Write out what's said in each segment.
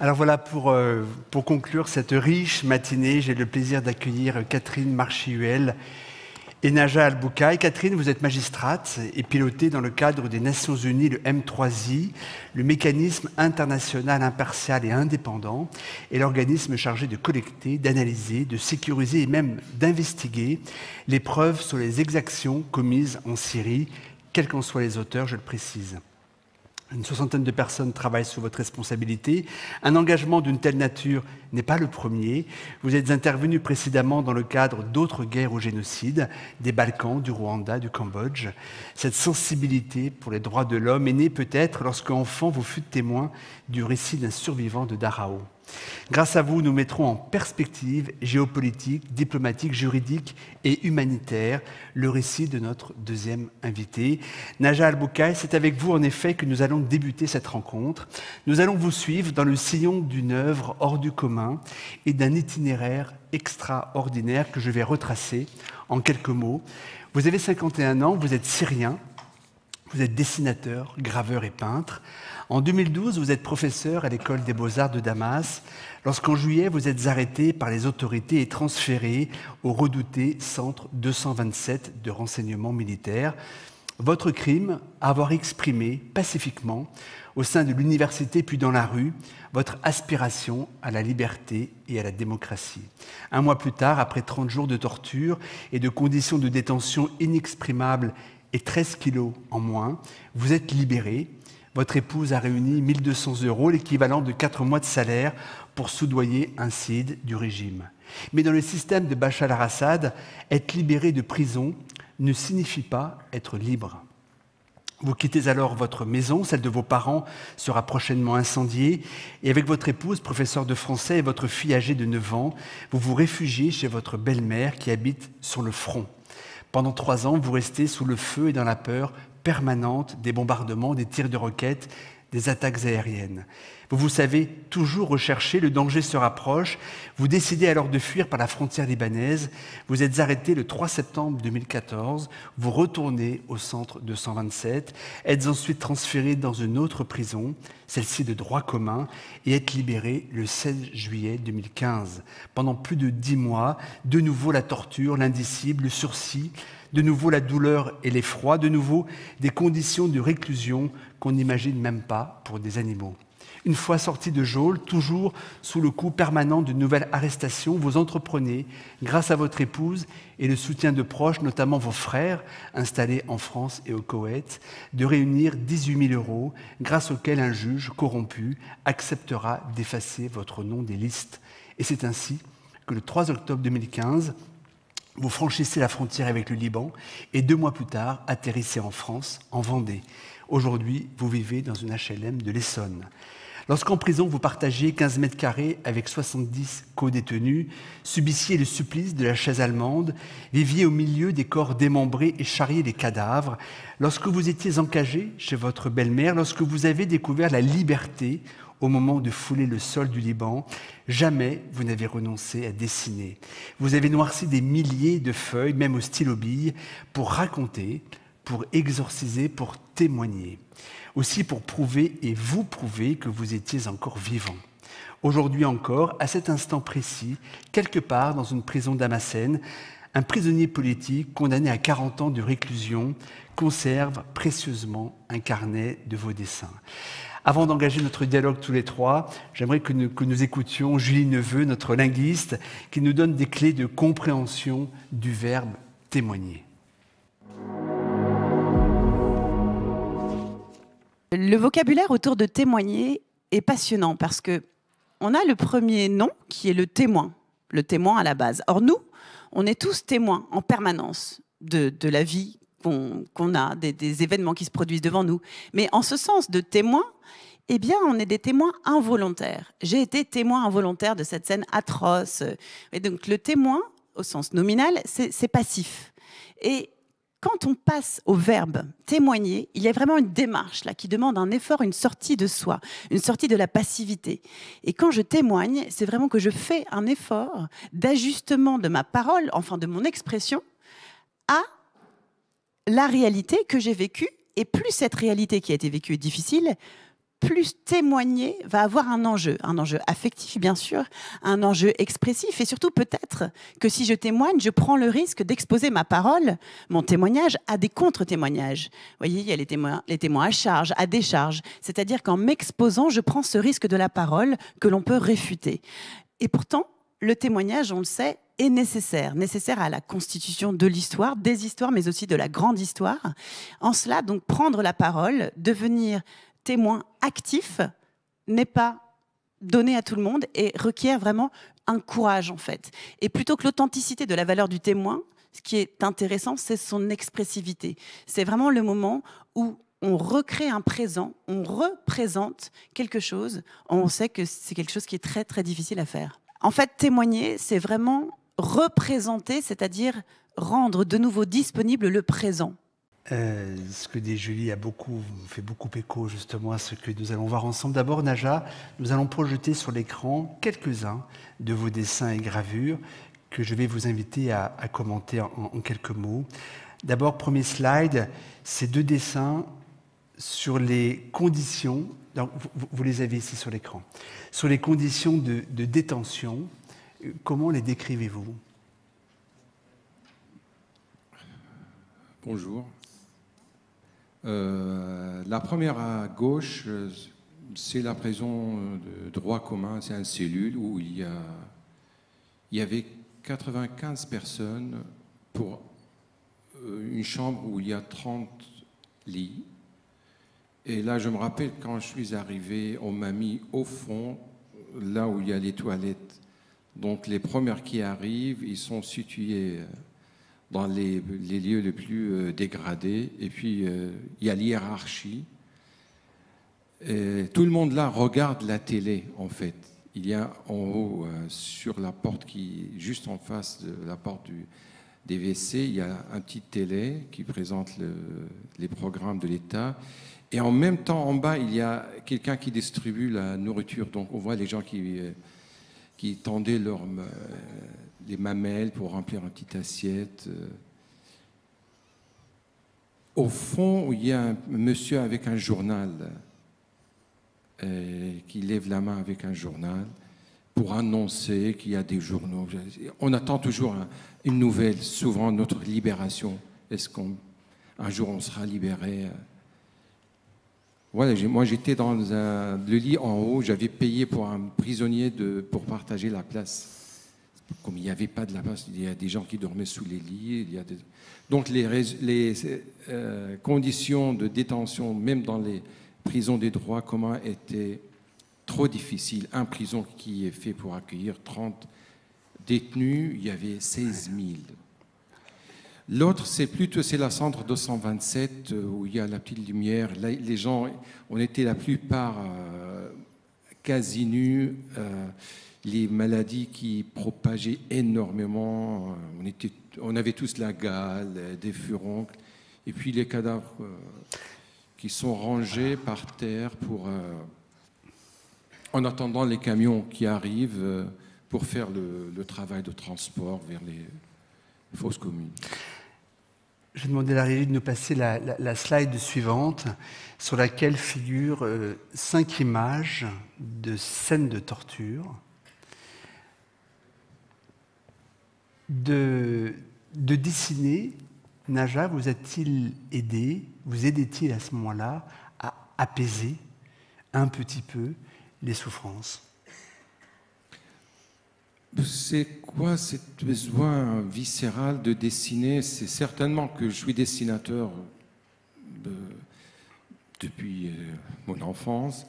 Alors voilà, pour conclure cette riche matinée, j'ai le plaisir d'accueillir Catherine Marchihuel et Najat Al-Boukaï. Catherine, vous êtes magistrate et pilotez dans le cadre des Nations Unies le M3I, le mécanisme international impartial et indépendant, et l'organisme chargé de collecter, d'analyser, de sécuriser et même d'investiguer les preuves sur les exactions commises en Syrie, quels qu'en soient les auteurs, je le précise. Une soixantaine de personnes travaillent sous votre responsabilité. Un engagement d'une telle nature n'est pas le premier. Vous êtes intervenu précédemment dans le cadre d'autres guerres au génocide, des Balkans, du Rwanda, du Cambodge. Cette sensibilité pour les droits de l'homme est née peut-être lorsque, enfant, vous fûtes témoin du récit d'un survivant de Dachau. Grâce à vous, nous mettrons en perspective géopolitique, diplomatique, juridique et humanitaire le récit de notre deuxième invité. Najat Al-Boukaï, c'est avec vous en effet que nous allons débuter cette rencontre. Nous allons vous suivre dans le sillon d'une œuvre hors du commun et d'un itinéraire extraordinaire que je vais retracer en quelques mots. Vous avez 51 ans, vous êtes syrien, vous êtes dessinateur, graveur et peintre. En 2012, vous êtes professeur à l'École des Beaux-Arts de Damas, lorsqu'en juillet, vous êtes arrêté par les autorités et transféré au redouté Centre 227 de renseignement militaire. Votre crime, avoir exprimé pacifiquement, au sein de l'université puis dans la rue, votre aspiration à la liberté et à la démocratie. Un mois plus tard, après 30 jours de torture et de conditions de détention inexprimables et 13 kilos en moins, vous êtes libéré. Votre épouse a réuni 1 200 €, l'équivalent de 4 mois de salaire, pour soudoyer un cid du régime. Mais dans le système de Bachar al-Assad, être libéré de prison ne signifie pas être libre. Vous quittez alors votre maison, celle de vos parents sera prochainement incendiée, et avec votre épouse, professeure de français, et votre fille âgée de 9 ans, vous vous réfugiez chez votre belle-mère qui habite sur le front. Pendant 3 ans, vous restez sous le feu et dans la peur permanente des bombardements, des tirs de roquettes, des attaques aériennes. Vous savez toujours rechercher, le danger se rapproche. Vous décidez alors de fuir par la frontière libanaise. Vous êtes arrêté le 3 septembre 2014. Vous retournez au centre 227. Êtes ensuite transféré dans une autre prison, celle-ci de droit commun, et êtes libéré le 16 juillet 2015. Pendant plus de 10 mois, de nouveau la torture, l'indicible, le sursis, de nouveau la douleur et l'effroi, de nouveau des conditions de réclusion qu'on n'imagine même pas pour des animaux. Une fois sorti de geôle, toujours sous le coup permanent de nouvelles arrestations, vous entreprenez, grâce à votre épouse et le soutien de proches, notamment vos frères, installés en France et au Koweït, de réunir 18 000 €, grâce auxquels un juge corrompu acceptera d'effacer votre nom des listes. Et c'est ainsi que le 3 octobre 2015, vous franchissez la frontière avec le Liban et 2 mois plus tard, atterrissez en France, en Vendée. Aujourd'hui, vous vivez dans une HLM de l'Essonne. Lorsqu'en prison, vous partagiez 15 mètres carrés avec 70 co-détenus, subissiez le supplice de la chaise allemande, viviez au milieu des corps démembrés et charriez les cadavres, lorsque vous étiez encagé chez votre belle-mère, lorsque vous avez découvert la liberté au moment de fouler le sol du Liban, jamais vous n'avez renoncé à dessiner. Vous avez noirci des milliers de feuilles, même au stylo-bille, pour raconter, pour exorciser, pour témoigner. Aussi pour prouver et vous prouver que vous étiez encore vivant. Aujourd'hui encore, à cet instant précis, quelque part dans une prison damascène, un prisonnier politique condamné à 40 ans de réclusion conserve précieusement un carnet de vos dessins. Avant d'engager notre dialogue tous les trois, j'aimerais que nous écoutions Julie Neveu, notre linguiste, qui nous donne des clés de compréhension du verbe témoigner. Le vocabulaire autour de témoigner est passionnant parce que on a le premier nom qui est le témoin à la base. Or nous, on est tous témoins en permanence de la vie qu'on a, des événements qui se produisent devant nous. Mais en ce sens de témoin, eh bien, on est des témoins involontaires. J'ai été témoin involontaire de cette scène atroce. Et donc le témoin, au sens nominal, c'est passif. Et quand on passe au verbe témoigner, il y a vraiment une démarche là qui demande un effort, une sortie de soi, une sortie de la passivité. Et quand je témoigne, c'est vraiment que je fais un effort d'ajustement de ma parole, enfin de mon expression, à la réalité que j'ai vécue. Et plus cette réalité qui a été vécue est difficile, plus témoigner va avoir un enjeu affectif bien sûr, un enjeu expressif et surtout peut-être que si je témoigne, je prends le risque d'exposer ma parole, mon témoignage à des contre-témoignages. Vous voyez, il y a les témoins à charge, à décharge, c'est-à-dire qu'en m'exposant, je prends ce risque de la parole que l'on peut réfuter. Et pourtant, le témoignage, on le sait, est nécessaire à la constitution de l'histoire, des histoires, mais aussi de la grande histoire. En cela, donc, prendre la parole, devenir témoin actif n'est pas donné à tout le monde et requiert vraiment un courage, en fait. Et plutôt que l'authenticité de la valeur du témoin, ce qui est intéressant, c'est son expressivité. C'est vraiment le moment où on recrée un présent, on représente quelque chose. On sait que c'est quelque chose qui est très, très difficile à faire. En fait, témoigner, c'est vraiment représenter, c'est-à-dire rendre de nouveau disponible le présent. Ce que dit Julie fait beaucoup écho justement à ce que nous allons voir ensemble. D'abord, Naja, nous allons projeter sur l'écran quelques-uns de vos dessins et gravures que je vais vous inviter à commenter en quelques mots. D'abord, premier slide, ces 2 dessins sur les conditions, donc vous les avez ici sur l'écran, sur les conditions de détention. Comment les décrivez-vous? Bonjour. La première à gauche, c'est la prison de droit commun, c'est une cellule où il y avait 95 personnes pour une chambre où il y a 30 lits. Et là, je me rappelle quand je suis arrivé, on m'a mis au fond, là où il y a les toilettes. Donc les premières qui arrivent, ils sont situés dans les lieux les plus dégradés. Et puis, il y a l'hiérarchie. Tout le monde là regarde la télé, en fait. Il y a en haut, sur la porte qui est juste en face de la porte des WC, il y a un petit télé qui présente les programmes de l'État. Et en même temps, en bas, il y a quelqu'un qui distribue la nourriture. Donc, on voit les gens qui tendaient les mamelles pour remplir une petite assiette. Au fond, il y a un monsieur avec un journal qui lève la main avec un journal pour annoncer qu'il y a des journaux. On attend toujours une nouvelle, souvent notre libération. Est-ce qu'un jour on sera libéré? Voilà, moi j'étais dans le lit en haut, j'avais payé pour un prisonnier pour partager la place. Comme il n'y avait pas de la place, il y a des gens qui dormaient sous les lits. Donc les conditions de détention, même dans les prisons des droits communs, étaient trop difficiles. Un prison qui est fait pour accueillir 30 détenus, il y avait 16 000. L'autre, c'est la centre 227 où il y a la petite lumière. Là, les gens, on était la plupart quasi nus. Les maladies qui propageaient énormément. On avait tous la gale, des furoncles. Et puis les cadavres qui sont rangés par terre en attendant les camions qui arrivent pour faire le travail de transport vers les fosses communes. Je vais demander à la régie de nous passer la slide suivante, sur laquelle figurent 5 images de scènes de torture. De dessiner, Naja, vous a-t-il aidé, vous aidait-il à ce moment-là à apaiser un petit peu les souffrances? C'est quoi ce besoin viscéral de dessiner? C'est certainement que je suis dessinateur depuis mon enfance.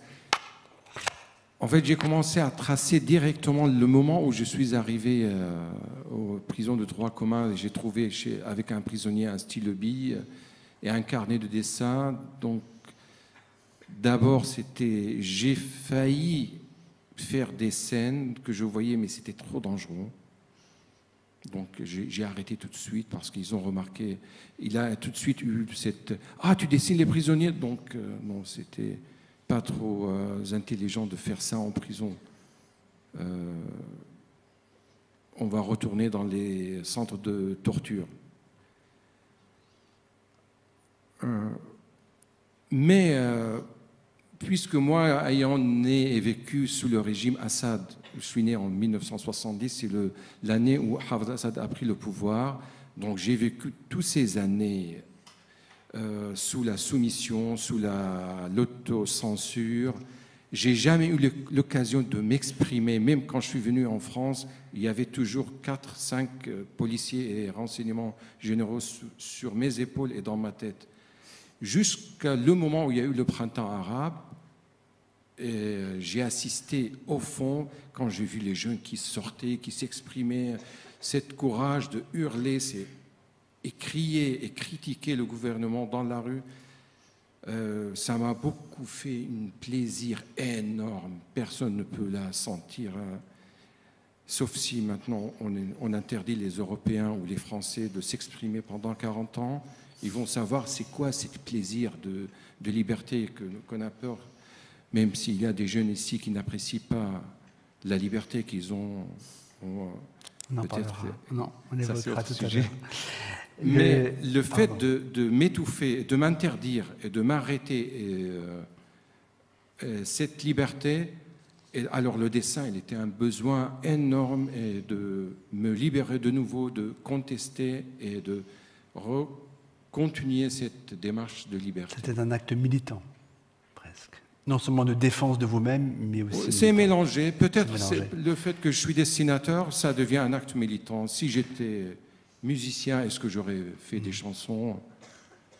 En fait, j'ai commencé à tracer directement le moment où je suis arrivé aux prisons de droit commun. J'ai trouvé avec un prisonnier un stylo bille et un carnet de dessin. Donc, d'abord, j'ai failli faire des scènes que je voyais, mais c'était trop dangereux. Donc j'ai arrêté tout de suite parce qu'ils ont remarqué. Il a tout de suite eu cette « Ah, tu dessines les prisonniers ?» Donc non, c'était pas trop intelligent de faire ça en prison. On va retourner dans les centres de torture. Mais puisque moi, ayant né et vécu sous le régime Assad, je suis né en 1970, c'est l'année où Hafez Assad a pris le pouvoir, donc j'ai vécu toutes ces années sous la soumission, sous l'autocensure. J'ai jamais eu l'occasion de m'exprimer, même quand je suis venu en France, il y avait toujours 4, 5 policiers et renseignements généraux sur mes épaules et dans ma tête. Jusqu'à le moment où il y a eu le printemps arabe, j'ai assisté au fond, quand j'ai vu les jeunes qui sortaient, qui s'exprimaient, cette courage de hurler et crier et critiquer le gouvernement dans la rue. Ça m'a beaucoup fait un plaisir énorme. Personne ne peut la sentir, sauf si maintenant on interdit les Européens ou les Français de s'exprimer pendant 40 ans. Ils vont savoir c'est quoi ce plaisir de liberté qu'on a peur, même s'il y a des jeunes ici qui n'apprécient pas la liberté qu'ils ont. On en parlera. Non, on ça, évoquera tout à sujet. l'heure. Mais le fait de m'étouffer, de m'interdire et de m'arrêter, cette liberté, alors le dessin, il était un besoin énorme et de me libérer de nouveau, de contester et de continuer cette démarche de liberté. C'était un acte militant, presque. Non seulement de défense de vous-même, mais aussi... C'est mélangé. Peut-être le fait que je suis dessinateur, ça devient un acte militant. Si j'étais musicien, est-ce que j'aurais fait des chansons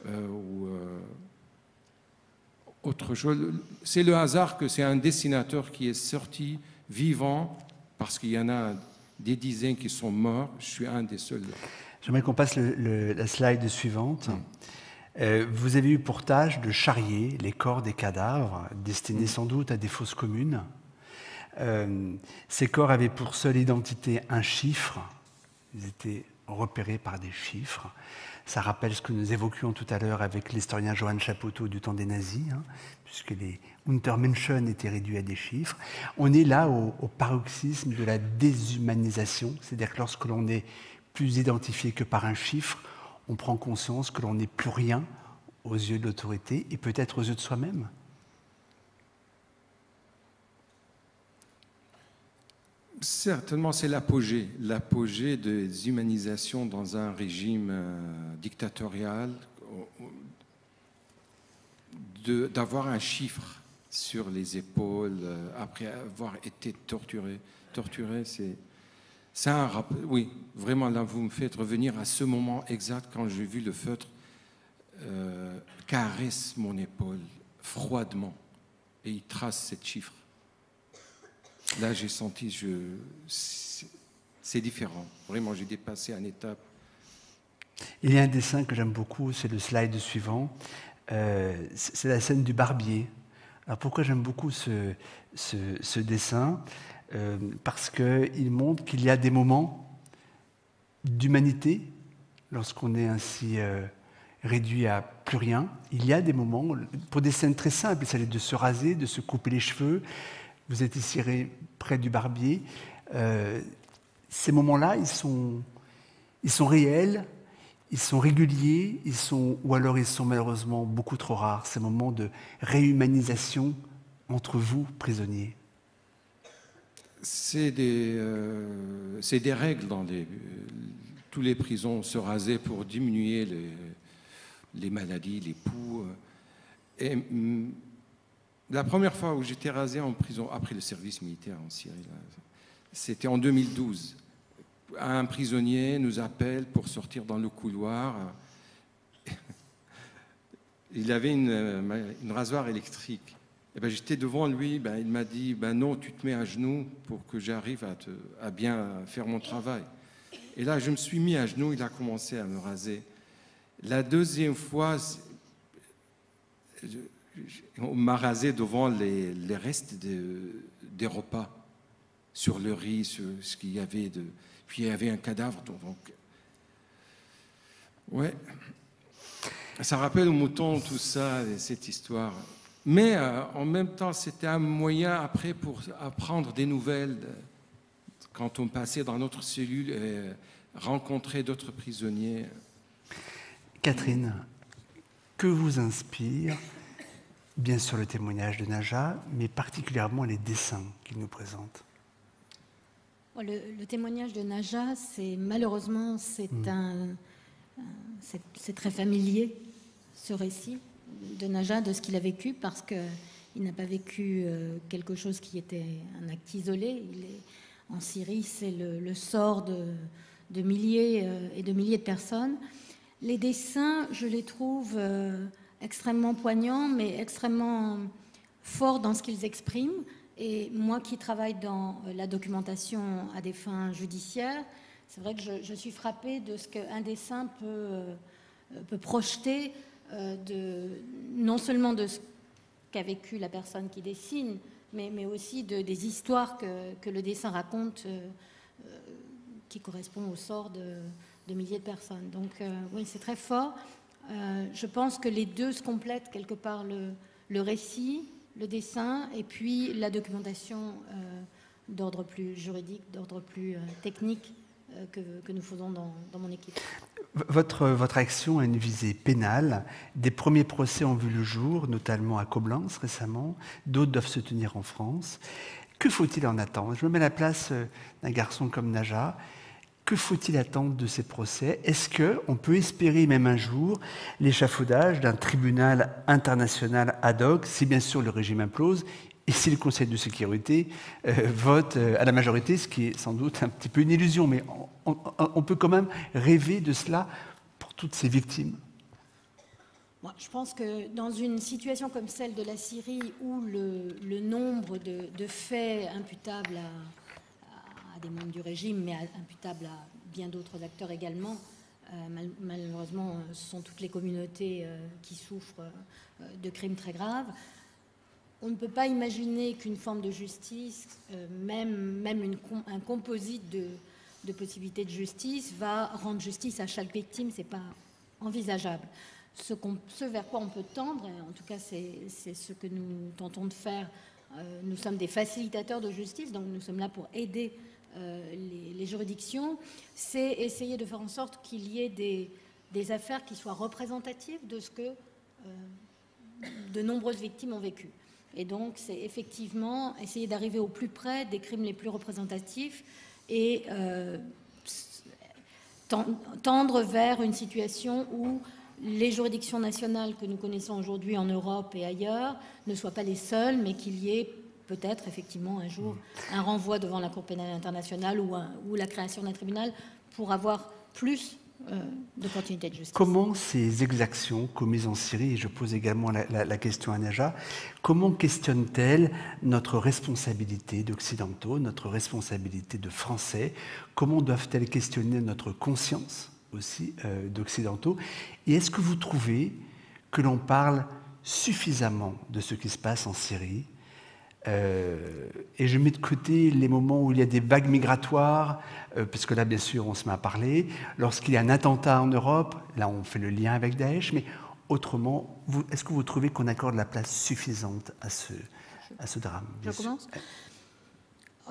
ou autre chose? C'est le hasard que c'est un dessinateur qui est sorti vivant, parce qu'il y en a des dizaines qui sont morts. Je suis un des seuls. J'aimerais qu'on passe la slide suivante. Vous avez eu pour tâche de charrier les corps des cadavres, destinés sans doute à des fosses communes. Ces corps avaient pour seule identité un chiffre. Ils étaient repérés par des chiffres. Ça rappelle ce que nous évoquions tout à l'heure avec l'historien Johann Chapotto du temps des nazis, puisque les Untermenschen étaient réduits à des chiffres. On est là au paroxysme de la déshumanisation, c'est-à-dire que lorsque l'on n'est plus identifié que par un chiffre, on prend conscience que l'on n'est plus rien aux yeux de l'autorité et peut-être aux yeux de soi-même. Certainement, c'est l'apogée des humanisations dans un régime dictatorial, d'avoir un chiffre sur les épaules après avoir été torturé. C'est un rappel. Oui, vraiment, là, vous me faites revenir à ce moment exact quand j'ai vu le feutre caresse mon épaule froidement et il trace cette chiffre. Là, j'ai senti, c'est différent. Vraiment, j'ai dépassé une étape. Il y a un dessin que j'aime beaucoup, c'est le slide suivant. C'est la scène du barbier. Alors pourquoi j'aime beaucoup ce dessin? Parce qu'il montre qu'il y a des moments d'humanité, lorsqu'on est ainsi réduit à plus rien. Il y a des moments, pour des scènes très simples, il s'agit de se raser, de se couper les cheveux. Vous êtes ici près du barbier. Ces moments-là, ils sont réels, ils sont réguliers, ou alors ils sont malheureusement beaucoup trop rares. Ces moments de réhumanisation entre vous, prisonniers. C'est des règles dans tous les prisons, se raser pour diminuer les maladies, les poux. Et la première fois où j'étais rasé en prison, après le service militaire en Syrie, c'était en 2012. Un prisonnier nous appelle pour sortir dans le couloir. Il avait une rasoir électrique. Et ben, j'étais devant lui, il m'a dit non, tu te mets à genoux pour que j'arrive à bien faire mon travail. Et là, je me suis mis à genoux, il a commencé à me raser. La deuxième fois, on m'a rasé devant les restes des repas, sur le riz, sur ce qu'il y avait. Puis il y avait un cadavre. Donc, ouais. Ça rappelle au mouton tout ça, cette histoire. Mais en même temps, c'était un moyen après pour apprendre des nouvelles quand on passait dans notre cellule et rencontrer d'autres prisonniers. Catherine, que vous inspire Bien sûr le témoignage de Najat, mais particulièrement les dessins qu'il nous présente. Le témoignage de Najat, malheureusement, c'est très familier, ce récit de Najat, de ce qu'il a vécu, parce qu'il n'a pas vécu quelque chose qui était un acte isolé. En Syrie, c'est le sort de milliers et de milliers de personnes. Les dessins, je les trouve extrêmement poignants, mais extrêmement forts dans ce qu'ils expriment. Et moi qui travaille dans la documentation à des fins judiciaires, c'est vrai que je suis frappée de ce qu'un dessin peut projeter, non seulement de ce qu'a vécu la personne qui dessine, mais aussi des histoires que le dessin raconte, qui correspondent au sort de milliers de personnes. Donc oui, c'est très fort. Je pense que les deux se complètent quelque part, le récit, le dessin, et puis la documentation d'ordre plus juridique, d'ordre plus technique que nous faisons dans mon équipe. Votre action a une visée pénale. Des premiers procès ont vu le jour, notamment à Coblence récemment. D'autres doivent se tenir en France. Que faut-il en attendre? Je me mets à la place d'un garçon comme Najat. Que faut-il attendre de ces procès? Est-ce qu'on peut espérer même un jour l'échafaudage d'un tribunal international ad hoc, si bien sûr le régime implose et si le Conseil de sécurité vote à la majorité, ce qui est sans doute un petit peu une illusion, mais on peut quand même rêver de cela pour toutes ces victimes? Moi, je pense que dans une situation comme celle de la Syrie, où le nombre de faits imputables à des membres du régime, mais imputables à bien d'autres acteurs également, malheureusement, ce sont toutes les communautés qui souffrent de crimes très graves. On ne peut pas imaginer qu'une forme de justice, même un composite de possibilités de justice, va rendre justice à chaque victime. Ce n'est pas envisageable. Ce vers quoi on peut tendre, et en tout cas c'est ce que nous tentons de faire, nous sommes des facilitateurs de justice, donc nous sommes là pour aider les juridictions, c'est essayer de faire en sorte qu'il y ait des affaires qui soient représentatives de ce que de nombreuses victimes ont vécu. Et donc c'est effectivement essayer d'arriver au plus près des crimes les plus représentatifs et tendre vers une situation où les juridictions nationales que nous connaissons aujourd'hui en Europe et ailleurs ne soient pas les seules, mais qu'il y ait peut-être effectivement un jour un renvoi devant la Cour pénale internationale ou la création d'un tribunal pour avoir plus de continuité de justice. Comment ces exactions commises en Syrie, et je pose également la question à Najat, comment questionnent-elles notre responsabilité d'occidentaux, notre responsabilité de Français? Comment doivent-elles questionner notre conscience aussi d'occidentaux? Et est-ce que vous trouvez que l'on parle suffisamment de ce qui se passe en Syrie? Et je mets de côté les moments où il y a des vagues migratoires, puisque là, bien sûr, on se met à parler. Lorsqu'il y a un attentat en Europe, là, on fait le lien avec Daesh, mais autrement, est-ce que vous trouvez qu'on accorde la place suffisante à ce drame? Je commence.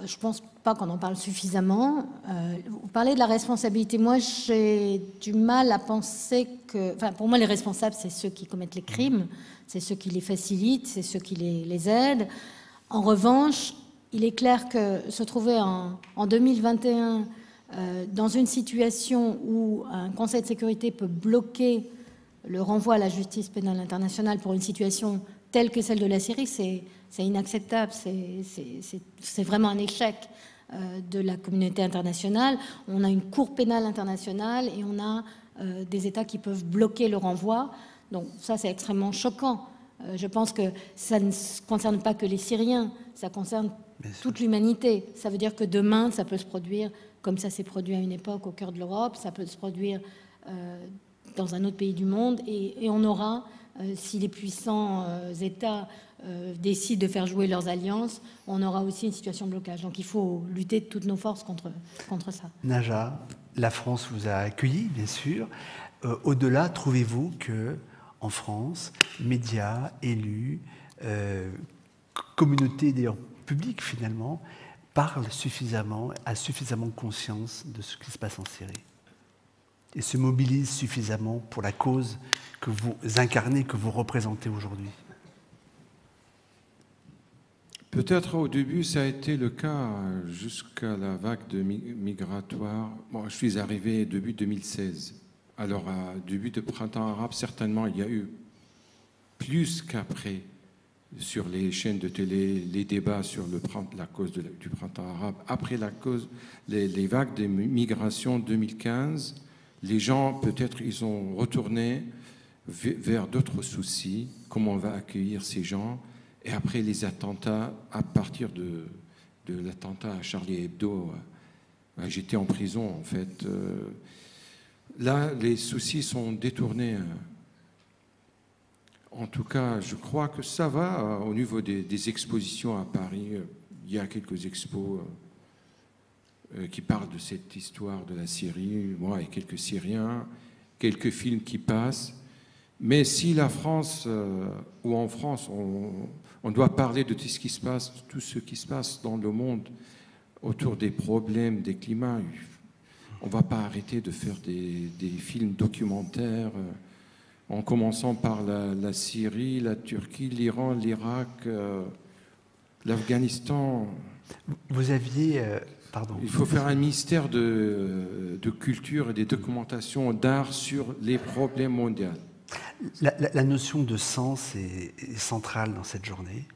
Je ne pense pas qu'on en parle suffisamment. Vous parlez de la responsabilité. Moi, j'ai du mal à penser que... Enfin, pour moi, les responsables, c'est ceux qui commettent les crimes, c'est ceux qui les facilitent, c'est ceux qui les aident. En revanche, il est clair que se trouver en 2021 dans une situation où un Conseil de sécurité peut bloquer le renvoi à la justice pénale internationale pour une situation telle que celle de la Syrie, c'est inacceptable, c'est vraiment un échec de la communauté internationale. On a une Cour pénale internationale et on a des États qui peuvent bloquer le renvoi. Donc ça, c'est extrêmement choquant. Je pense que ça ne concerne pas que les Syriens, ça concerne toute l'humanité. Ça veut dire que demain, ça peut se produire, comme ça s'est produit à une époque au cœur de l'Europe, ça peut se produire dans un autre pays du monde, et on aura, si les puissants États décident de faire jouer leurs alliances, on aura aussi une situation de blocage. Donc il faut lutter de toutes nos forces contre ça. Najat, la France vous a accueilli, bien sûr. Au-delà, trouvez-vous que en France, médias, élus, communauté d'ailleurs publique finalement, parlent suffisamment, a suffisamment conscience de ce qui se passe en Syrie et se mobilisent suffisamment pour la cause que vous incarnez, que vous représentez aujourd'hui? Peut-être au début, ça a été le cas jusqu'à la vague migratoire. Bon, je suis arrivé début 2016. Alors, début de printemps arabe, certainement, il y a eu plus qu'après sur les chaînes de télé, les débats sur la cause du printemps arabe. Après les vagues de migration 2015, les gens, peut-être, ils ont retourné vers d'autres soucis, comment on va accueillir ces gens. Et après les attentats, à partir de l'attentat à Charlie Hebdo, j'étais en prison, en fait. Là, les soucis sont détournés. En tout cas, je crois que ça va au niveau des expositions à Paris. Il y a quelques expos qui parlent de cette histoire de la Syrie, moi et quelques Syriens, quelques films qui passent. Mais si la France, ou en France, on doit parler de tout ce qui se passe dans le monde autour des problèmes, des climats, on ne va pas arrêter de faire des films documentaires, en commençant par la Syrie, la Turquie, l'Iran, l'Irak, l'Afghanistan. Vous aviez... pardon. Il faut faire un ministère de culture et de documentation d'art sur les problèmes mondiaux. La notion de sens est centrale dans cette journée.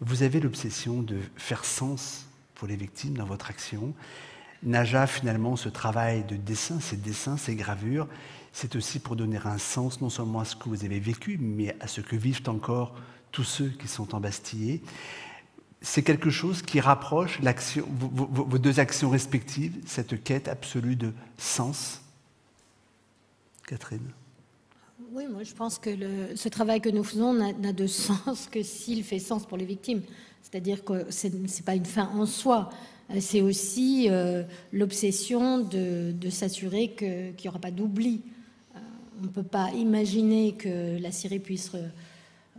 Vous avez l'obsession de faire sens pour les victimes dans votre action. Naja, finalement, ce travail de dessin, ces gravures, c'est aussi pour donner un sens non seulement à ce que vous avez vécu, mais à ce que vivent encore tous ceux qui sont embastillés. C'est quelque chose qui rapproche vos deux actions respectives, cette quête absolue de sens. Catherine? Oui, moi je pense que ce travail que nous faisons n'a de sens que s'il fait sens pour les victimes. C'est-à-dire que ce n'est pas une fin en soi, c'est aussi l'obsession de s'assurer qu'il n'y aura pas d'oubli. On ne peut pas imaginer que la Syrie puisse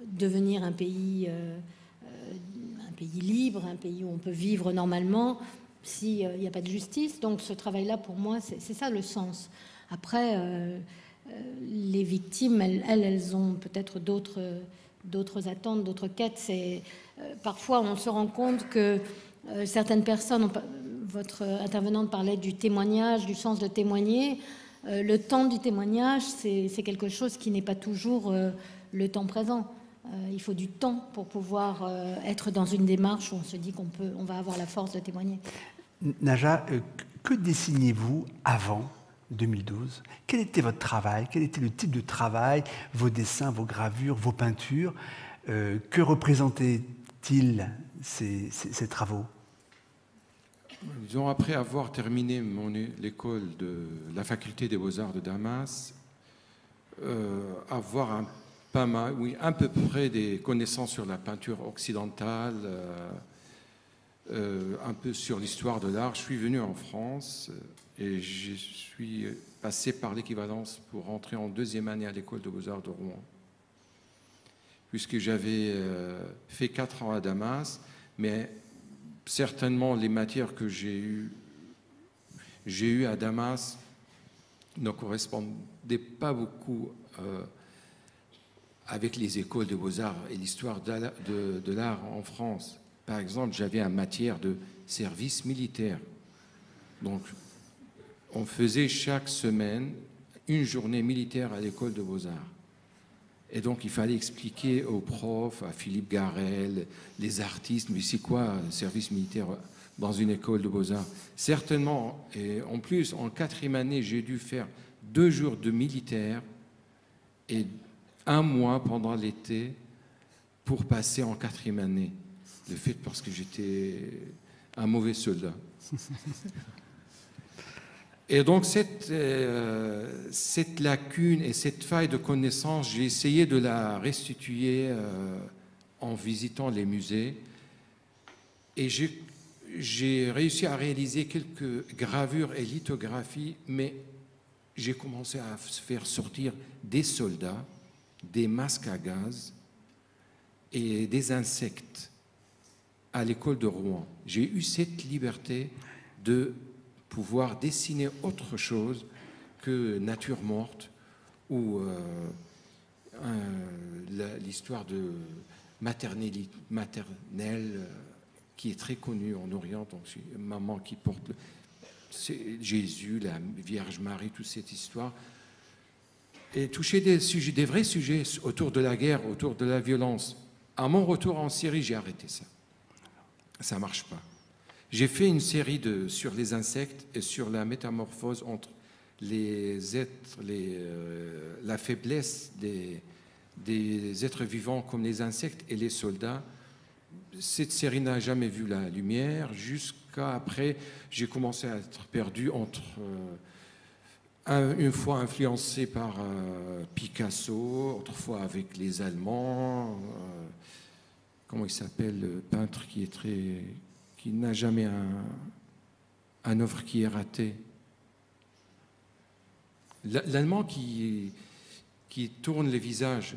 devenir un pays libre, un pays où on peut vivre normalement s'il n'y a pas de justice. Donc ce travail-là, pour moi, c'est ça le sens. Après... les victimes, elles ont peut-être d'autres attentes, d'autres quêtes. Parfois, on se rend compte que certaines personnes, votre intervenante parlait du témoignage, du sens de témoigner. Le temps du témoignage, c'est quelque chose qui n'est pas toujours le temps présent. Il faut du temps pour pouvoir être dans une démarche où on se dit qu'on va avoir la force de témoigner. Naja, que dessiniez-vous avant 2012. Quel était votre travail? Quel était le type de travail? Vos dessins, vos gravures, vos peintures? Que représentaient-ils ces travaux? Disons, après avoir terminé l'école de la faculté des beaux-arts de Damas, avoir à peu près des connaissances sur la peinture occidentale, un peu sur l'histoire de l'art. Je suis venu en France et je suis passé par l'équivalence pour rentrer en deuxième année à l'école de beaux-arts de Rouen, puisque j'avais fait 4 ans à Damas, mais certainement les matières que j'ai eues à Damas ne correspondaient pas beaucoup avec les écoles de beaux-arts et l'histoire de l'art en France. Par exemple, j'avais une matière de service militaire. Donc, on faisait chaque semaine une journée militaire à l'école de beaux-arts. Et donc, il fallait expliquer aux profs, à Philippe Garel, les artistes, mais c'est quoi un service militaire dans une école de beaux-arts? Certainement, et en plus, en 4e année, j'ai dû faire 2 jours de militaire et 1 mois pendant l'été pour passer en 4e année. Le fait parce que j'étais un mauvais soldat. Et donc cette lacune et cette faille de connaissance, j'ai essayé de la restituer en visitant les musées. Et j'ai réussi à réaliser quelques gravures et lithographies, mais j'ai commencé à faire sortir des soldats, des masques à gaz et des insectes à l'école de Rouen. J'ai eu cette liberté de pouvoir dessiner autre chose que nature morte ou l'histoire maternelle qui est très connue en Orient. Donc, c'est une maman qui porte Jésus, la Vierge Marie, toute cette histoire. Et toucher des vrais sujets autour de la guerre, autour de la violence. À mon retour en Syrie, j'ai arrêté ça. Ça ne marche pas. J'ai fait une série sur les insectes et sur la métamorphose entre les êtres, la faiblesse des êtres vivants comme les insectes et les soldats. Cette série n'a jamais vu la lumière. Jusqu'à après, j'ai commencé à être perdu entre... une fois influencé par Picasso, autrefois avec les Allemands. Comment il s'appelle, le peintre qui n'a jamais un œuvre qui est ratée. L'Allemand qui tourne les visages,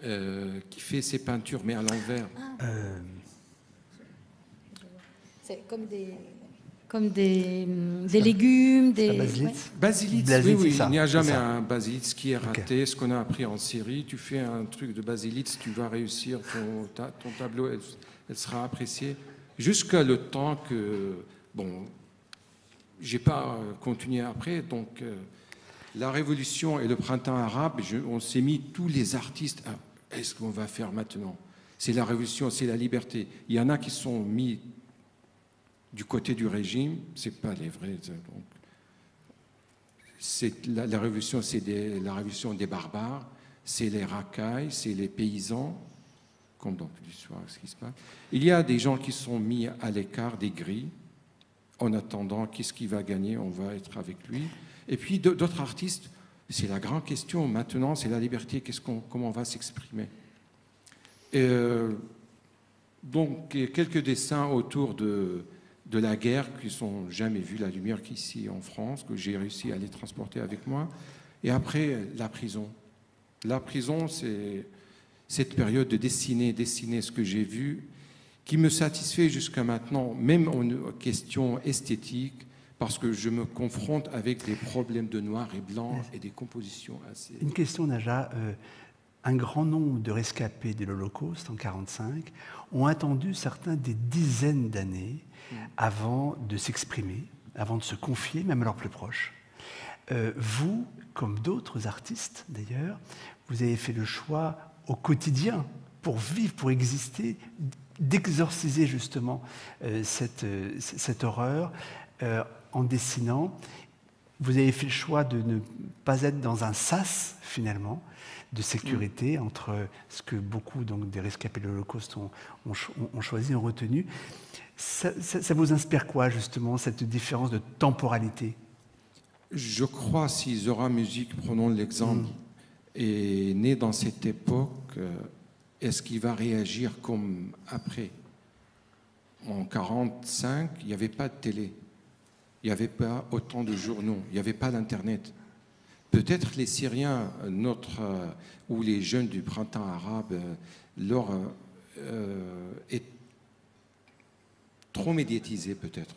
qui fait ses peintures, mais à l'envers. C'est comme des légumes, des... Basilitz, ouais. oui, Ça, il n'y a jamais ça. un Basilitz qui est raté. Okay. Ce qu'on a appris en Syrie, tu fais un truc de Basilitz, tu vas réussir, ton tableau, elle sera appréciée. Jusqu'à le temps que... Bon, j'ai pas continué après, donc la révolution et le printemps arabe, on s'est mis tous les artistes à... Est-ce qu'on va faire maintenant? C'est la révolution, c'est la liberté. Il y en a qui sont mis du côté du régime, c'est pas les vrais. Donc, la révolution, c'est la révolution des barbares, c'est les racailles, c'est les paysans, comme dans l'histoire, ce qui se passe. Il y a des gens qui sont mis à l'écart des grilles, en attendant qu'est-ce qu'il va gagner, on va être avec lui. Et puis d'autres artistes, c'est la grande question maintenant, c'est la liberté, comment on va s'exprimer. Donc, quelques dessins autour de la guerre qui n'ont jamais vu la lumière qu'ici en France, que j'ai réussi à les transporter avec moi. Et après, la prison. La prison, c'est cette période de dessiner ce que j'ai vu, qui me satisfait jusqu'à maintenant, même en question esthétique, parce que je me confronte avec des problèmes de noir et blanc et des compositions assez... Une question, Naja. Un grand nombre de rescapés de l'Holocauste en 1945 ont attendu certains des dizaines d'années avant de s'exprimer, avant de se confier, même à leurs plus proches. Vous, comme d'autres artistes d'ailleurs, vous avez fait le choix au quotidien, pour vivre, pour exister, d'exorciser justement cette horreur en dessinant. Vous avez fait le choix de ne pas être dans un sas, finalement, de sécurité entre ce que beaucoup donc, des rescapés de l'Holocauste ont choisi, ont retenu. Ça vous inspire quoi, justement, cette différence de temporalité? Je crois, si Zora Music, prenons l'exemple, est né dans cette époque, est-ce qu'il va réagir comme après? En 1945, il n'y avait pas de télé, il n'y avait pas autant de journaux, il n'y avait pas d'Internet. Peut-être les Syriens, ou les jeunes du printemps arabe, est trop médiatisé peut-être.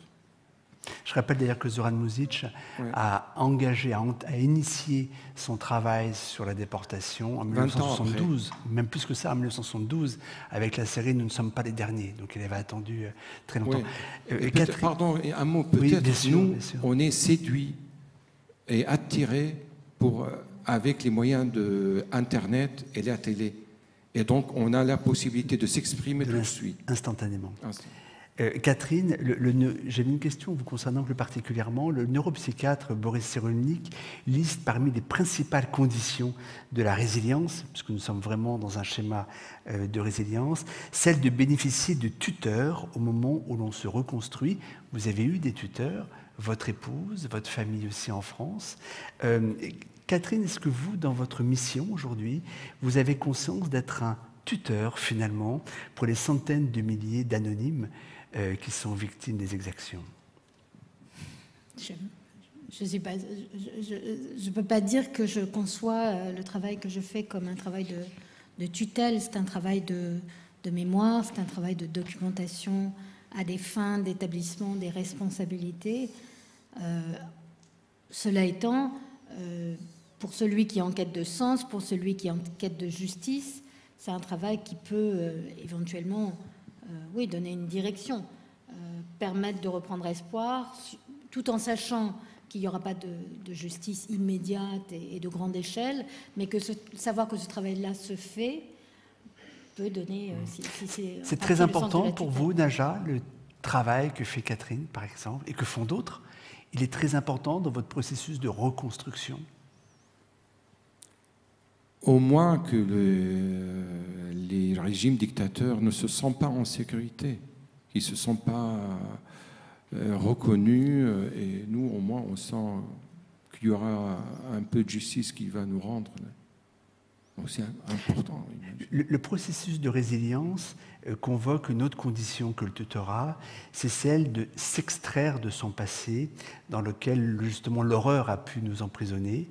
Je rappelle d'ailleurs que Zoran Muzic a engagé, a initié son travail sur la déportation en 1972, même plus que ça, en 1972, avec la série « Nous ne sommes pas les derniers ». Donc il avait attendu très longtemps. Oui. Pardon, un mot, peut-être nous, on est séduits et attirés avec les moyens de Internet et la télé. Et donc, on a la possibilité de s'exprimer tout de suite. Instantanément. Catherine, j'avais une question vous concernant plus particulièrement. Le neuropsychiatre Boris Cyrulnik liste parmi les principales conditions de la résilience, puisque nous sommes vraiment dans un schéma de résilience, celle de bénéficier de tuteurs au moment où l'on se reconstruit. Vous avez eu des tuteurs, votre épouse, votre famille aussi en France. Catherine, est-ce que vous, dans votre mission aujourd'hui, vous avez conscience d'être un tuteur, finalement, pour les centaines de milliers d'anonymes qui sont victimes des exactions? Je ne peux pas dire que je conçois le travail que je fais comme un travail de tutelle. C'est un travail de mémoire, c'est un travail de documentation à des fins d'établissement des responsabilités. Cela étant, pour celui qui est en quête de sens, pour celui qui est en quête de justice, c'est un travail qui peut éventuellement oui, donner une direction, permettre de reprendre espoir, tout en sachant qu'il n'y aura pas de justice immédiate et de grande échelle, mais que savoir que ce travail-là se fait peut donner... c'est très important pour vous, Naja, le travail que fait Catherine, par exemple, et que font d'autres. Il est très important dans votre processus de reconstruction. Au moins que les régimes dictateurs ne se sentent pas en sécurité, qu'ils ne se sentent pas reconnus, et nous, au moins, on sent qu'il y aura un peu de justice qui va nous rendre. Donc c'est important. Le processus de résilience convoque une autre condition que le tutorat, c'est celle de s'extraire de son passé, dans lequel justement l'horreur a pu nous emprisonner.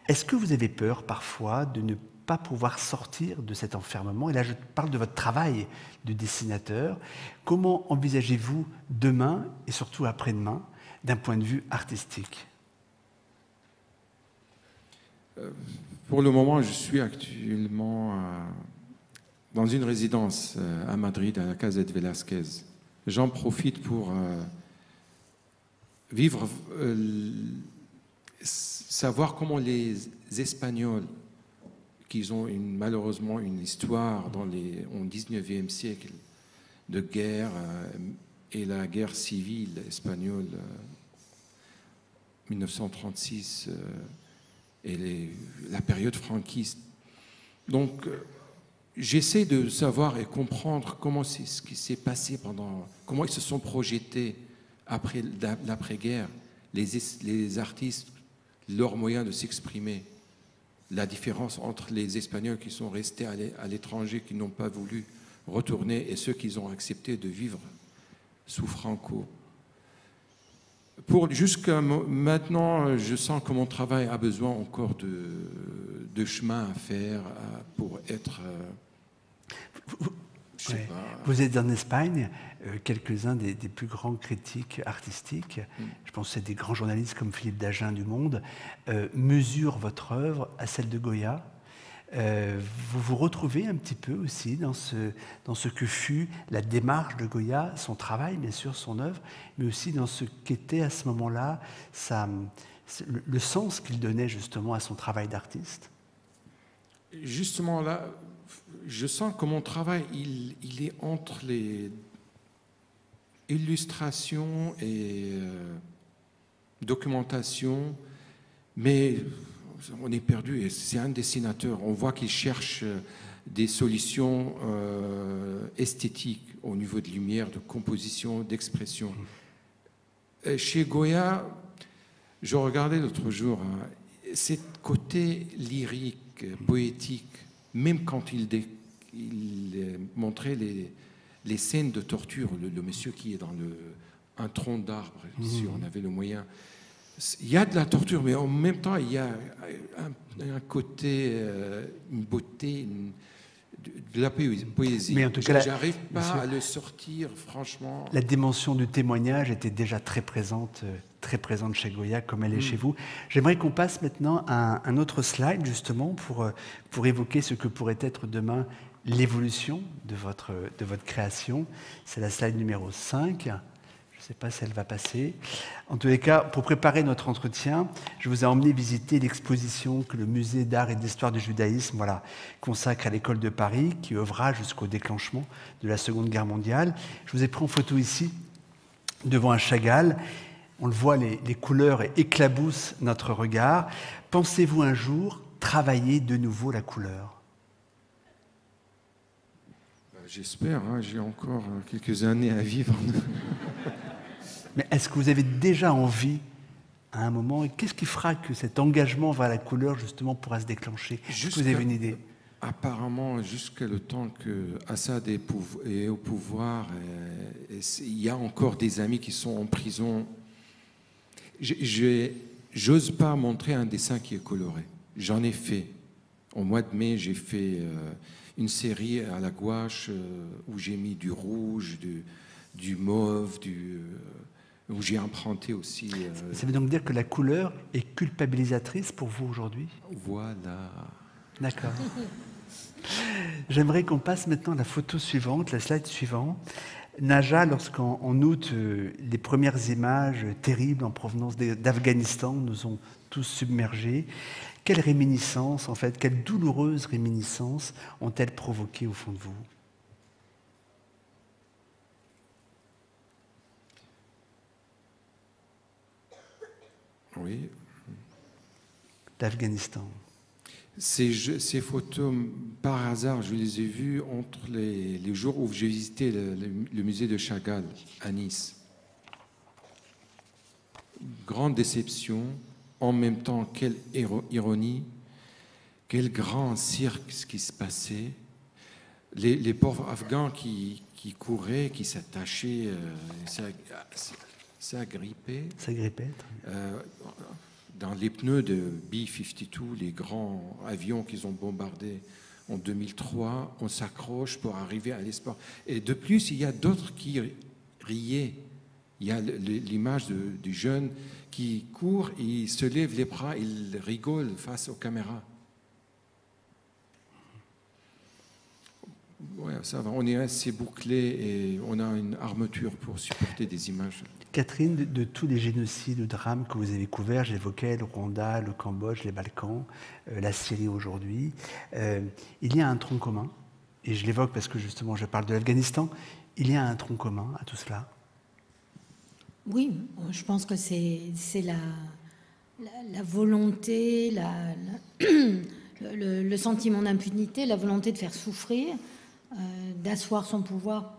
Est-ce que vous avez peur parfois de ne pas pouvoir sortir de cet enfermement? Et là, je parle de votre travail de dessinateur. Comment envisagez-vous demain, et surtout après-demain, d'un point de vue artistique? Pour le moment, je suis actuellement dans une résidence à Madrid, à la Casa de Velázquez. J'en profite pour vivre... savoir comment les Espagnols, qui ont malheureusement une histoire au XIXe siècle de guerre et la guerre civile espagnole 1936 et la période franquiste. Donc, j'essaie de savoir et comprendre comment c'est ce qui s'est passé comment ils se sont projetés après l'après-guerre, les artistes, leur moyen de s'exprimer, la différence entre les Espagnols qui sont restés à l'étranger, qui n'ont pas voulu retourner, et ceux qui ont accepté de vivre sous Franco. Jusqu'à maintenant, je sens que mon travail a besoin encore de chemin à faire pour être... Vous êtes en Espagne, quelques-uns des plus grands critiques artistiques, je pense que c'est des grands journalistes comme Philippe Dagen du Monde, mesurent votre œuvre à celle de Goya. Vous vous retrouvez un petit peu aussi dans ce que fut la démarche de Goya, son travail, bien sûr, son œuvre, mais aussi dans ce qu'était à ce moment-là le sens qu'il donnait justement à son travail d'artiste. Justement là, je sens que mon travail, il est entre les illustrations et documentation, mais on est perdu, et c'est un dessinateur. On voit qu'il cherche des solutions esthétiques au niveau de lumière, de composition, d'expression. Chez Goya, je regardais l'autre jour, ce côté lyrique, poétique, même quand il montrait les scènes de torture, le monsieur qui est dans un tronc d'arbre, si on avait le moyen. Il y a de la torture, mais en même temps, il y a un côté, une beauté, de la poésie. Mais en tout cas, j'arrive pas à le sortir, franchement. La dimension du témoignage était déjà très présente chez Goya, comme elle est chez vous. J'aimerais qu'on passe maintenant à un autre slide, justement, pour évoquer ce que pourrait être demain l'évolution de votre création. C'est la slide numéro 5. Je ne sais pas si elle va passer. En tous les cas, pour préparer notre entretien, je vous ai emmené visiter l'exposition que le Musée d'art et d'histoire du judaïsme consacre à l'école de Paris, qui œuvra jusqu'au déclenchement de la Seconde Guerre mondiale. Je vous ai pris en photo ici, devant un Chagall. On le voit, les couleurs éclaboussent notre regard. Pensez-vous un jour travailler de nouveau la couleur? J'espère, j'ai encore quelques années à vivre. Mais est-ce que vous avez déjà envie, à un moment, et qu'est-ce qui fera que cet engagement vers la couleur, justement, pourra se déclencher? Est-ce que vous avez une idée? Apparemment, jusqu'à le temps que Assad est au pouvoir, il y a encore des amis qui sont en prison. J'ose pas montrer un dessin qui est coloré. J'en ai fait. Au mois de mai, j'ai fait une série à la gouache où j'ai mis du rouge, du mauve, où j'ai emprunté aussi... Ça veut donc dire que la couleur est culpabilisatrice pour vous aujourd'hui? Voilà. D'accord. J'aimerais qu'on passe maintenant à la photo suivante, la slide suivante. Naja, lorsqu'en août, les premières images terribles en provenance d'Afghanistan nous ont tous submergés, quelles réminiscences, en fait, quelles douloureuses réminiscences ont-elles provoqué au fond de vous? Oui. D'Afghanistan. Ces photos, par hasard, je les ai vues entre les jours où j'ai visité le musée de Chagall à Nice. Grande déception, en même temps, quelle ironie, quel grand cirque ce qui se passait. Les pauvres Afghans qui couraient, qui s'attachaient, s'agrippaient. Dans les pneus de B-52, les grands avions qu'ils ont bombardés en 2003, on s'accroche pour arriver à l'espoir. Et de plus, il y a d'autres qui riaient. Il y a l'image du jeune qui court, il se lève les bras, il rigole face aux caméras. Ouais, ça va, on est assez bouclé et on a une armature pour supporter des images. Catherine, de tous les génocides, de drames que vous avez couverts, j'évoquais le Rwanda, le Cambodge, les Balkans, la Syrie aujourd'hui, il y a un tronc commun, et je l'évoque parce que justement je parle de l'Afghanistan, il y a un tronc commun à tout cela. Oui, je pense que c'est la volonté, le sentiment d'impunité, la volonté de faire souffrir, d'asseoir son pouvoir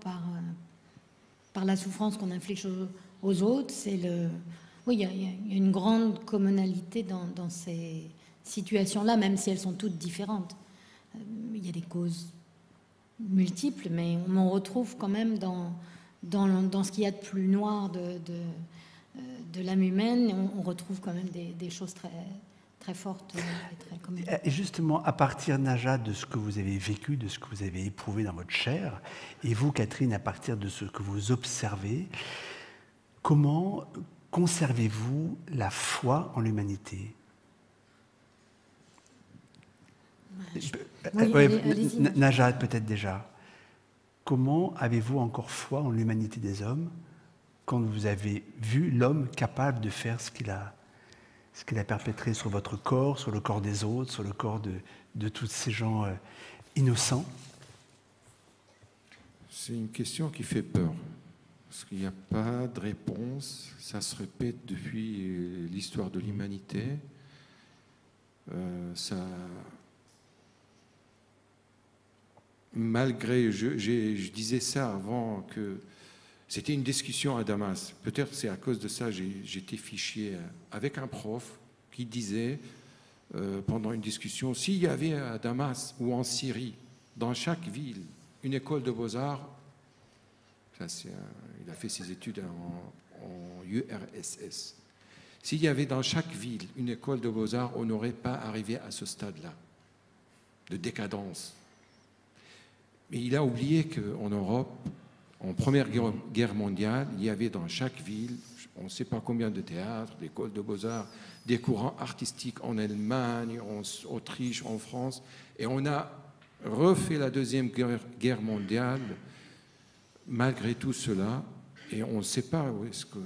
par la souffrance qu'on inflige aux autres. Oui, il y a une grande commonalité dans ces situations-là, même si elles sont toutes différentes. Il y a des causes multiples, mais on retrouve quand même dans ce qu'il y a de plus noir de l'âme humaine, on retrouve quand même des choses très, très fortes et très communes. Et justement, à partir, Naja, de ce que vous avez vécu, de ce que vous avez éprouvé dans votre chair, et vous, Catherine, à partir de ce que vous observez, comment conservez-vous la foi en l'humanité? Allez-y. Naja, peut-être déjà. Comment avez-vous encore foi en l'humanité des hommes quand vous avez vu l'homme capable de faire ce qu'il a perpétré sur votre corps, sur le corps des autres, sur le corps de tous ces gens innocents? C'est une question qui fait peur, parce qu'il n'y a pas de réponse. Ça se répète depuis l'histoire de l'humanité. Malgré, je disais ça avant, que c'était une discussion à Damas. Peut-être c'est à cause de ça j'étais fiché avec un prof qui disait pendant une discussion, s'il y avait à Damas ou en Syrie, dans chaque ville, une école de beaux-arts, il a fait ses études en URSS, s'il y avait dans chaque ville une école de beaux-arts, on n'aurait pas arrivé à ce stade-là de décadence. Mais il a oublié qu'en Europe, en Première Guerre mondiale, il y avait dans chaque ville, on ne sait pas combien de théâtres, d'écoles de beaux-arts, des courants artistiques en Allemagne, en Autriche, en France. Et on a refait la Deuxième Guerre mondiale malgré tout cela. Et on ne sait pas où est-ce que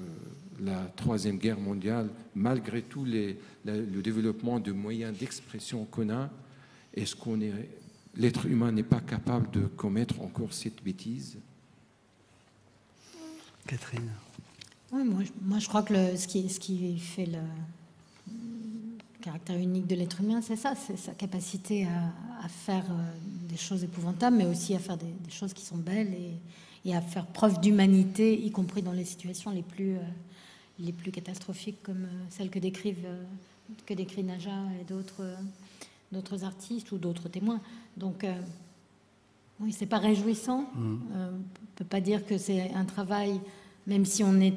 la Troisième Guerre mondiale, malgré tout le développement de moyens d'expression qu'on a, est-ce qu'on est... L'être humain n'est pas capable de commettre encore cette bêtise? Catherine. Oui, moi je crois que ce qui fait le caractère unique de l'être humain, c'est ça, c'est sa capacité à faire des choses épouvantables, mais aussi à faire des choses qui sont belles et à faire preuve d'humanité, y compris dans les situations les plus catastrophiques comme celles que décrit Naja et d'autres artistes ou d'autres témoins. Donc, oui, c'est pas réjouissant. On peut pas dire que c'est un travail, même si on est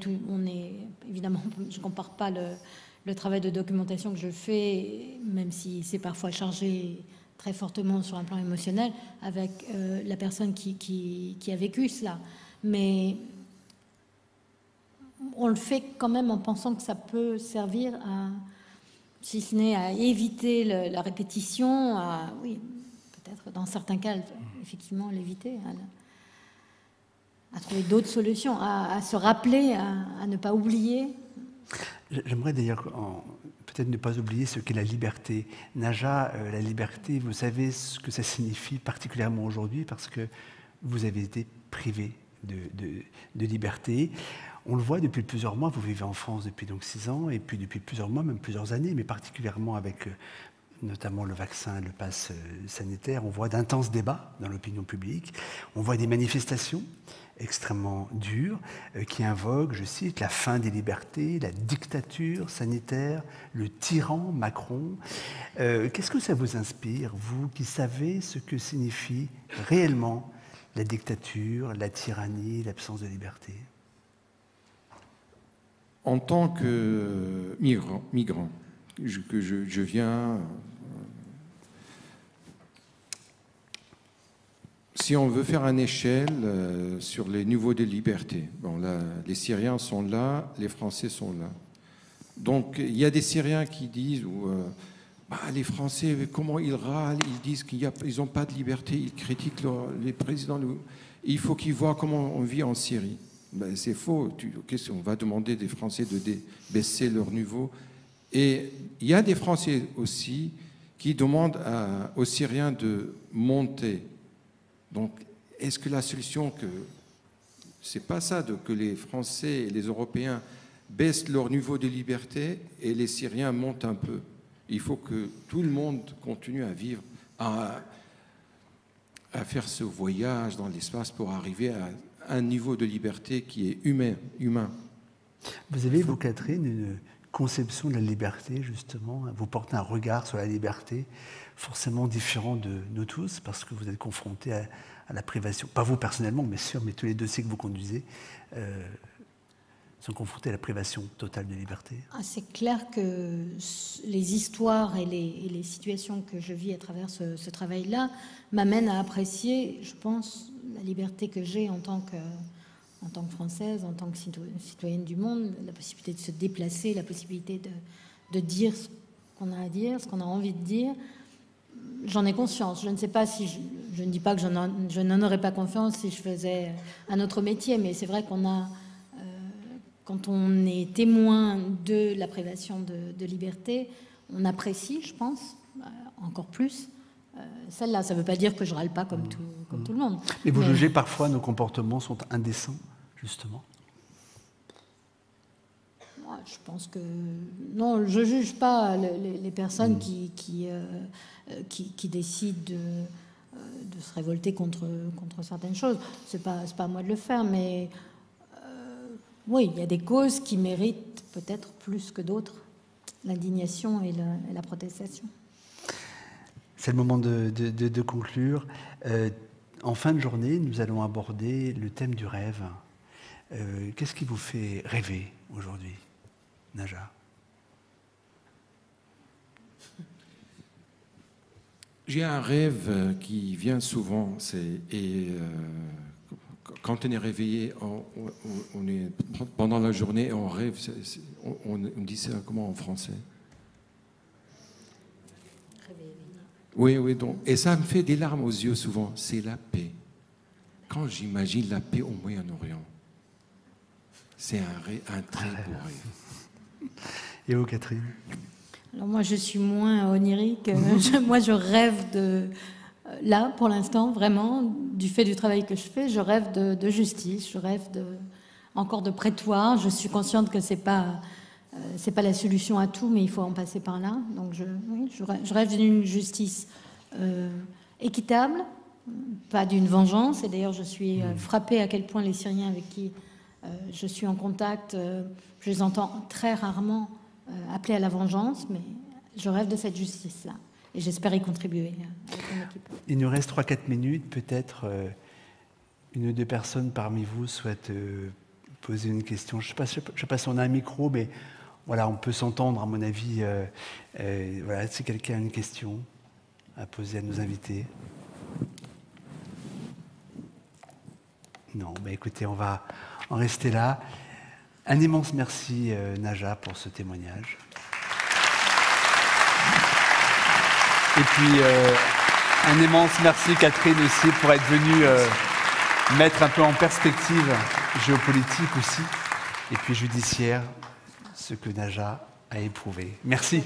évidemment, je compare pas le travail de documentation que je fais, même si c'est parfois chargé très fortement sur un plan émotionnel, avec la personne qui a vécu cela. Mais on le fait quand même en pensant que ça peut servir à, si ce n'est à éviter la répétition, oui, peut-être, dans certains cas, effectivement, l'éviter, à trouver d'autres solutions, à se rappeler, à ne pas oublier. J'aimerais d'ailleurs peut-être ne pas oublier ce qu'est la liberté. Naja, la liberté, vous savez ce que ça signifie particulièrement aujourd'hui parce que vous avez été privé de liberté. On le voit depuis plusieurs mois, vous vivez en France depuis donc 6 ans, et puis depuis plusieurs mois, même plusieurs années, mais particulièrement avec notamment le vaccin, le pass sanitaire, on voit d'intenses débats dans l'opinion publique, on voit des manifestations extrêmement dures qui invoquent, je cite, la fin des libertés, la dictature sanitaire, le tyran Macron. Qu'est-ce que ça vous inspire, vous qui savez ce que signifie réellement la dictature, la tyrannie, l'absence de liberté? En tant que migrant, je viens... Si on veut faire une échelle sur les niveaux de liberté, bon, là, les Syriens sont là, les Français sont là. Donc il y a des Syriens qui disent les Français, comment ils râlent, ils disent qu'ils n'ont pas de liberté, ils critiquent les présidents. Il faut qu'ils voient comment on vit en Syrie. Ben, c'est faux. On va demander des Français de baisser leur niveau. Et il y a des Français aussi qui demandent aux Syriens de monter. Donc, est-ce que la solution, c'est pas ça, que les Français et les Européens baissent leur niveau de liberté et les Syriens montent un peu? Il faut que tout le monde continue à vivre, à faire ce voyage dans l'espace pour arriver à un niveau de liberté qui est humain. Vous avez, vous, Catherine, une conception de la liberté, justement. Vous portez un regard sur la liberté forcément différent de nous tous, parce que vous êtes confrontés à la privation. Pas vous personnellement, bien sûr, mais tous les dossiers que vous conduisez sont confrontés à la privation totale de liberté. C'est clair que les histoires et les situations que je vis à travers ce travail-là m'amènent à apprécier, je pense, la liberté que j'ai en tant que Française, en tant que citoyenne du monde, la possibilité de se déplacer, la possibilité de dire ce qu'on a à dire, ce qu'on a envie de dire. J'en ai conscience. Je ne sais pas si je ne dis pas que je n'en aurais pas confiance si je faisais un autre métier, mais c'est vrai qu'on a, quand on est témoin de la privation de liberté, on apprécie, je pense, encore plus celle-là. Ça ne veut pas dire que je râle pas comme tout le monde. Mais vous jugez parfois nos comportements sont indécents, justement? Je pense que... Non, je ne juge pas les personnes qui décident de se révolter contre certaines choses. Ce n'est pas à moi de le faire, mais oui, il y a des causes qui méritent peut-être plus que d'autres l'indignation et la protestation. C'est le moment de conclure. En fin de journée, nous allons aborder le thème du rêve. Qu'est-ce qui vous fait rêver aujourd'hui, Naja? J'ai un rêve qui vient souvent, quand on est réveillé, on est, pendant la journée, on rêve, on dit ça comment en français? Oui, donc, et ça me fait des larmes aux yeux souvent, c'est la paix. Quand j'imagine la paix au Moyen-Orient, c'est un très beau rêve. Et vous, Catherine? Alors moi, je suis moins onirique. Moi, je rêve là, pour l'instant, vraiment, du fait du travail que je fais, je rêve de justice, je rêve encore de prétoire. Je suis consciente que c'est pas la solution à tout, mais il faut en passer par là. Donc, je rêve d'une justice équitable, pas d'une vengeance. Et d'ailleurs, je suis frappée à quel point les Syriens avec qui je suis en contact, je les entends très rarement appeler à la vengeance, mais je rêve de cette justice-là. Et j'espère y contribuer avec mon équipe. Il nous reste 3-4 minutes. Peut-être une ou deux personnes parmi vous souhaitent poser une question. Je ne sais pas si on a un micro, mais voilà, on peut s'entendre, à mon avis. Voilà, si quelqu'un a une question à poser à nos invités. Non, écoutez, on va en rester là. Un immense merci, Naja, pour ce témoignage. Et puis, Un immense merci Catherine aussi pour être venue mettre un peu en perspective géopolitique aussi, et puis judiciaire, ce que Najat a éprouvé. Merci.